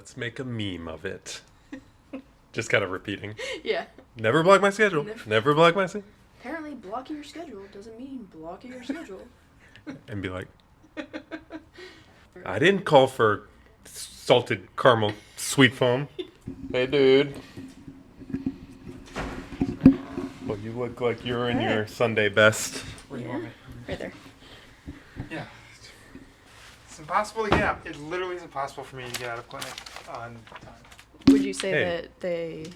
Let's make a meme of it. Just kind of repeating. Yeah. Never block my schedule. Never block my schedule. Apparently, blocking your schedule doesn't mean blocking your schedule. And be like, I didn't call for salted caramel sweet foam. Hey, dude. Well, you look like you're in your Sunday best. Where do you want me? Right there. Yeah. It's impossible to get out. It literally is impossible for me to get out of clinic on time. Would you say Hey. that they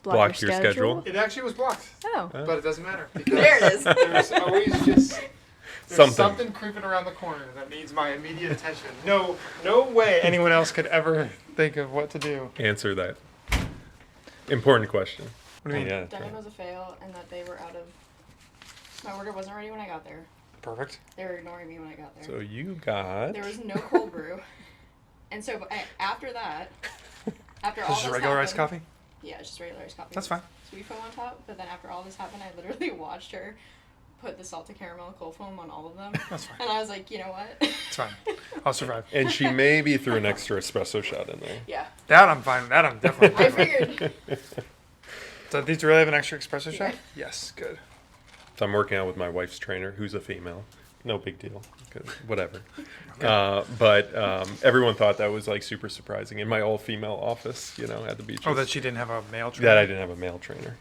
Block your schedule? It actually was blocked, Oh. but it doesn't matter. There it is. There's always just Something. something creeping around the corner that needs my immediate attention. No way anyone else could ever think of what to do. Answer that important question. What do you mean? Yeah. Dunning was a fail, and that they were out of. My order wasn't ready when I got there. Perfect. They were ignoring me when I got there. So you got. There was no cold brew, and so after that, after all Just this a regular iced happened- coffee? Yeah, it's just regular iced coffee. That's fine. Sweet foam on top, but then after all this happened, I literally watched her put the salted caramel cold foam on all of them. That's fine. And I was like, you know what? It's fine. I'll survive. And she maybe threw an extra espresso shot in there. Yeah. That I'm fine with. That I'm definitely I fine with. figured. So these really have an extra espresso Yeah. shot? Yes, good. So I'm working out with my wife's trainer, who's a female. No big deal. Whatever. But everyone thought that was like super surprising in my all-female office, at the beach. Oh, that she didn't have a male trainer? That I didn't have a male trainer.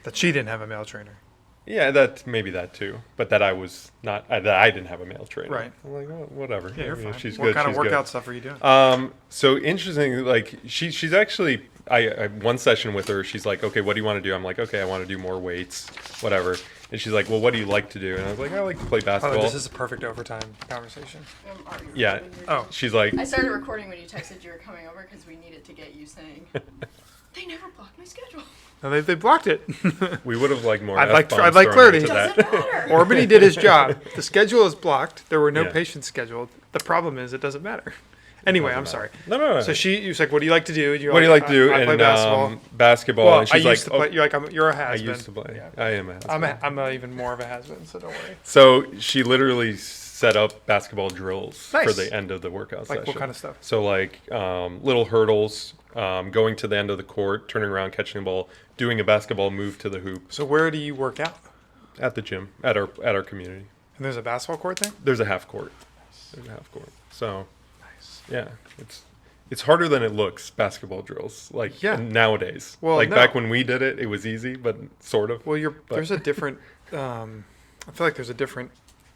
That she didn't have a male trainer. Yeah, maybe that too. But that I was not. That I didn't have a male trainer. Right. I'm like, oh, whatever. Yeah, you're I mean, fine. She's What good. kind she's of workout good. stuff are you doing? So interesting. Like she's actually. I one session with her. She's like, okay, what do you want to do? I'm like, okay, I want to do more weights, whatever. And she's like, well, what do you like to do? And I was like, I like to play basketball. Oh, this is a perfect overtime conversation. Yeah. Oh. She's like, I started recording when you texted you were coming over because we needed to get you saying, they never blocked my schedule. No, they blocked it. we would have liked more. I'd like F-bombs thrown clarity. into that. Doesn't matter. Orbany did his job. The schedule is blocked. There were no Yeah. patients scheduled. The problem is it doesn't matter. Anyway, I'm sorry. No. So she was like, "What do you like to do?" What do you like to do? I play And basketball. basketball. Well, and she's I used like, to play. You're like, you're a I has-been. used to play. Yeah. I am a has-been. I'm even more of a has-been, so don't worry. So she literally set up basketball drills for Nice. the end of the workout Like session. what kind of stuff? So like little hurdles, going to the end of the court, turning around, catching the ball, doing a basketball move to the hoop So where do you work out? at the gym at our community. And there's a basketball court there. There's a half court. There's a half court. So Nice. yeah, it's harder than it looks. Basketball drills, like Yeah. nowadays. Well, like no. back when we did it, it was easy, but sort of. Well, But- there's a different. I feel like there's a different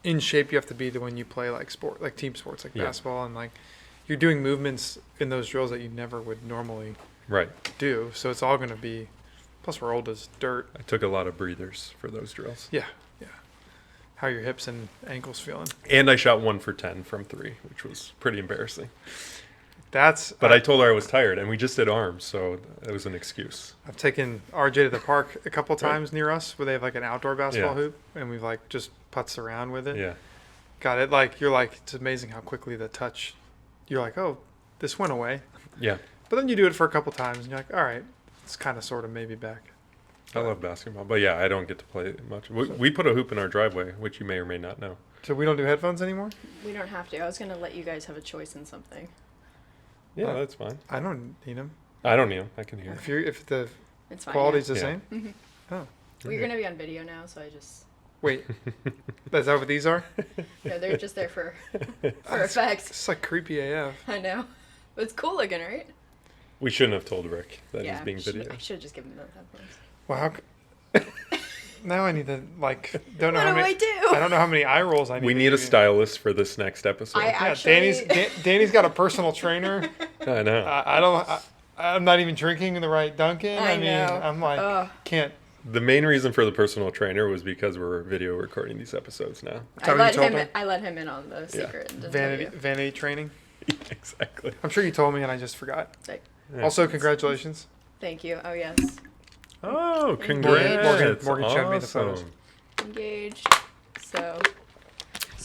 in shape you have to be to when you play like team sports, like Yeah. basketball, and like you're doing movements in those drills that you never would normally Right. do. So it's all going to be. Plus, we're old as dirt. I took a lot of breathers for those drills. Yeah. How are your hips and ankles feeling? And I shot 1 for 10 from 3, which was pretty embarrassing. That's. But I told her I was tired, and we just did arms, so that was an excuse. I've taken RJ to the park a couple times near us where they have like an outdoor basketball Yeah. hoop, and we've like just putts around with it. Yeah. Got it. Like you're like, it's amazing how quickly the touch. You're like, oh, this went away. Yeah. But then you do it for a couple times, and you're like, all right, it's kind of sort of maybe back. I love basketball, but yeah, I don't get to play it much. We put a hoop in our driveway, which you may or may not know. So we don't do headphones anymore? We don't have to. I was going to let you guys have a choice in something. Yeah, that's fine. I don't need them. I don't need them. I can hear. If the It's fine. quality's the Yeah. same. Mm-hmm. Oh, Well, you're going to be on video now, so I just. wait, is that what these are? No, they're just there for effect. It's like creepy AF. I know. But it's cool looking, right? We shouldn't have told Rick that yeah, he's being I videoed. should have just given them headphones. Well, now I need to like. Don't know What how do many. I do? I don't know how many eye rolls I need. We to need a give you. stylist for this next episode. I Yeah, actually. Danny's got a personal trainer. I know. I'm not even drinking the right Dunkin'. I mean, know. I'm like, Ugh. can't. The main reason for the personal trainer was because we're video recording these episodes now. Is that what you told me? I let him in on the secret. and didn't tell Vanity training. Exactly. I'm sure you told me and I just forgot. you. Yeah. Also, congratulations. Thank you. Oh, yes. Oh, Morgan- congrats! Morgan showed me the photos. Awesome. Engaged. So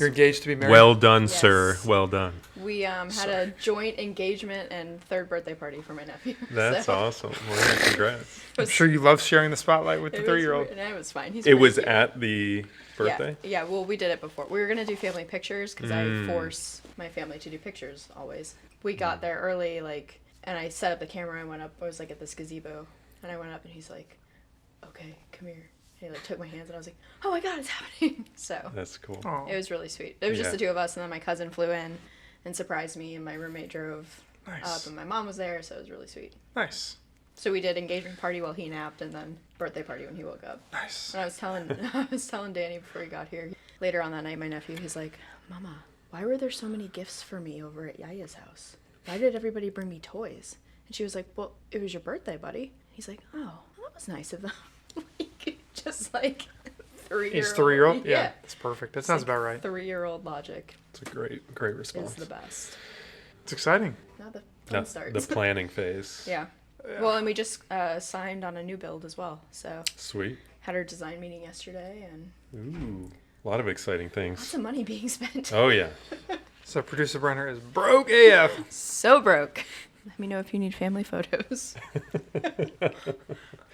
You're engaged to be married. Well done, Yes. sir. Well done. We had a joint engagement and third birthday party for my nephew. That's so awesome. Well, congrats. I'm sure you love sharing the spotlight with the it 3-year-old. And it was fine. He's It pretty was cute. at the birthday? Yeah, well, we did it before. We were going to do family pictures because I Mm. force my family to do pictures always. We got there early, and I set up the camera and went up. I was, at this gazebo. And I went up and he's like, okay, come here. And he, took my hands and I was like, oh my God, it's happening. So That's cool. Oh, it was really sweet. It was just Yeah. the two of us, and then my cousin flew in and surprised me, and my roommate drove up, nice. and my mom was there, so it was really sweet. Nice. So we did engagement party while he napped, and then birthday party when he woke up. Nice. And I was telling Danny before he got here. Later on that night, my nephew, he's like, Mama, why were there so many gifts for me over at Yaya's house? Why did everybody bring me toys? And she was like, well, it was your birthday, buddy. He's like, oh, well, that was nice of them. Just 3-year-old. He's 3-year-old? Yeah. That's perfect. That It's sounds like about right. 3-year-old logic It's a great response. is the best. It's exciting. Now the fun That's starts. the planning phase. Yeah. Well, and we just signed on a new build as well. So Sweet. had our design meeting yesterday, and Ooh, a lot of exciting lots things. of money being spent. Oh yeah. So producer Brenner is broke AF. So broke. Let me know if you need family photos.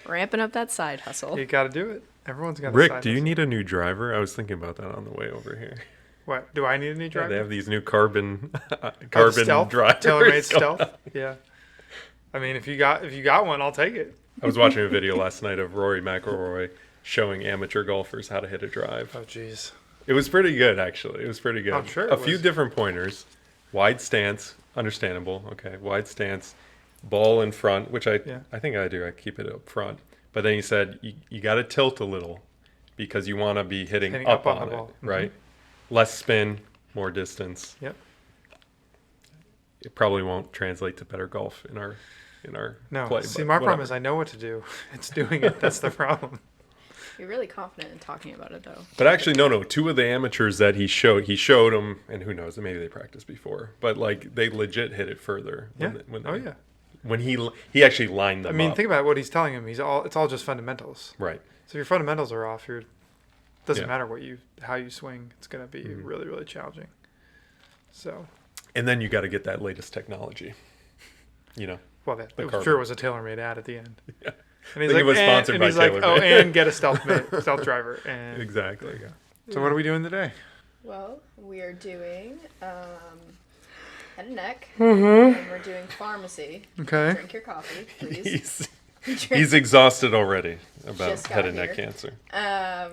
Ramping up that side hustle. You got to do it. Everyone's got. Rick, do you need a new driver? I was thinking about that on the way over here. What? Do I need a new Yeah, driver? they have these new carbon Oh, the stealth? drivers. Tailor-made stealth. Yeah. I mean, if you got one, I'll take it. I was watching a video last night of Rory McIlroy showing amateur golfers how to hit a drive. Oh, jeez. It was pretty good, actually. It was pretty good. I'm sure it A few was. different pointers. Wide stance, understandable. Okay, wide stance. Ball in front, which I think I do. I keep it up front. But then he said you got to tilt a little because you want to be hitting up on the it, ball. Mm-hmm. right? Less spin, more distance. Yep. It probably won't translate to better golf in our No. play. See, but my problem whatever. is I know what to do. It's doing it. That's the problem. You're really confident in talking about it, though. But actually, no. Two of the amateurs that he showed them, and who knows, maybe they practiced before. But they legit hit it further. Yeah. Oh, yeah. When he actually lined them I mean, up. think about what he's telling him. It's all just fundamentals. Right. So if your fundamentals are off, doesn't Yeah. matter how you swing. It's going to be really, really challenging. So, And then you got to get that latest technology. well, that The it was carbon. sure was a TaylorMade ad at the end. Yeah. And he's I think it was sponsored and by he's like, TaylorMade. oh, and get a stealth driver. And Exactly. so what are we doing today? Well, we are doing head and neck, and we're doing pharmacy. Okay. Drink your coffee, please. He's exhausted already about Just got head and neck here. cancer. And-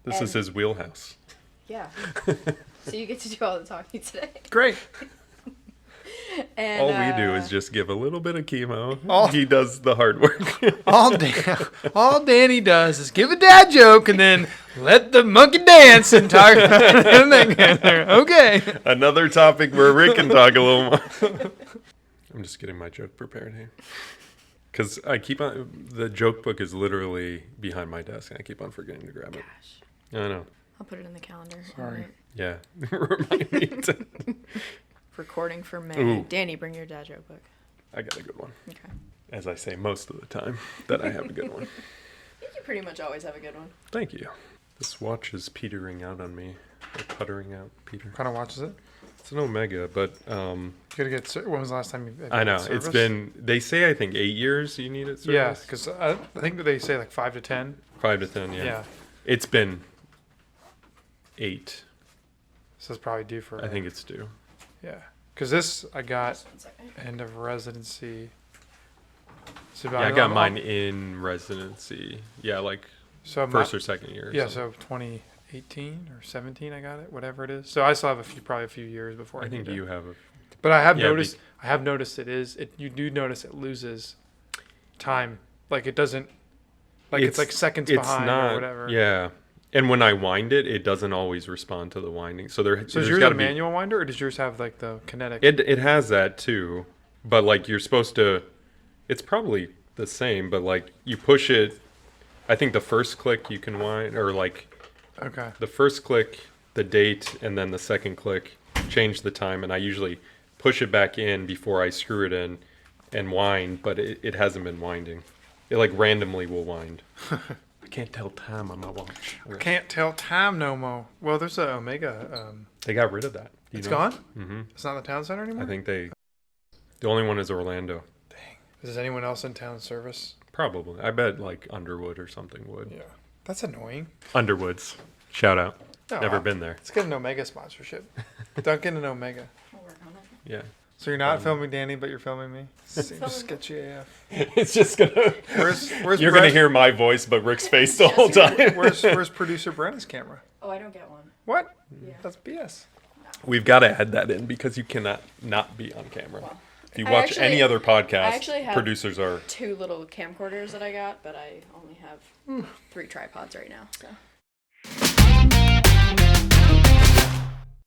This is his wheelhouse. Yeah. So you get to do all the talking today. Great. And, All we do is just give a little bit of chemo. All- He does the hard work. All Danny does is give a dad joke and then let the monkey dance and talk about it. Okay. Another topic where Rick can talk a little more. I'm just getting my joke prepared here. Because I keep on, the joke book is literally behind my desk, and I keep on forgetting to grab it. Gosh. I know. I'll put it in the calendar. Sorry. Alright. Yeah. Remind me to. Recording for May. Ooh. Danny, bring your dad joke book. I got a good one. Okay. As I say most of the time, that I have a good one. I think you pretty much always have a good one. Thank you. This watch is petering out on me. Or puttering out, Peter. What kind of watch is it? It's an Omega, but You gotta get. When was the last time you? I know. had It's service? been, they say, I think, 8 years you need it serviced. Yeah, because I think that they say like 5 to 10. 5 to 10, yeah. Yeah. It's been 8. So it's probably due for. I think it's due. Yeah. Because this I got Just 1 second. end of residency. So Yeah, I got mine in residency. Yeah, like So first or second year. Yeah, so 2018 or 17, I got it, whatever it is. So I still have probably a few years before I I think need it. you have a. But I have Yeah, noticed. I have noticed you do notice it loses time. Like it doesn't. Like it's like seconds It's behind not, or whatever. Yeah. And when I wind it, it doesn't always respond to the winding. So So there's is yours a gotta be, manual winder or does yours have like the kinetic? It has that too, but like you're supposed to. It's probably the same, but like you push it. I think the first click you can wind, or like Okay. the first click, the date, and then the second click change the time, and I usually push it back in before I screw it in and wind, but it hasn't been winding. It like randomly will wind. I can't tell time on my watch. Can't tell time no more. Well, there's a Omega. They got rid of that. It's gone? Mm-hmm. It's not in the town center anymore? I think the only one is Orlando. Dang. Is anyone else in town service? Probably. I bet like Underwood or something would. Yeah. That's annoying. Underwoods. Shout out. No, Never been there. Let's get an Omega sponsorship. Dunkin' and Omega. We'll work on it. Yeah. So you're not filming Danny, but you're filming me? Seems sketchy AF. It's just gonna. Where's You're Brett? gonna hear my voice, but Rick's face the whole time. Where's producer Brennan's camera? Oh, I don't get one. What? Yeah. That's BS. We've got to add that in because you cannot not be on camera. Well, If you I watch actually- any other I podcast, actually have producers are. 2 little camcorders that I got, but I only have 3 tripods right now. So.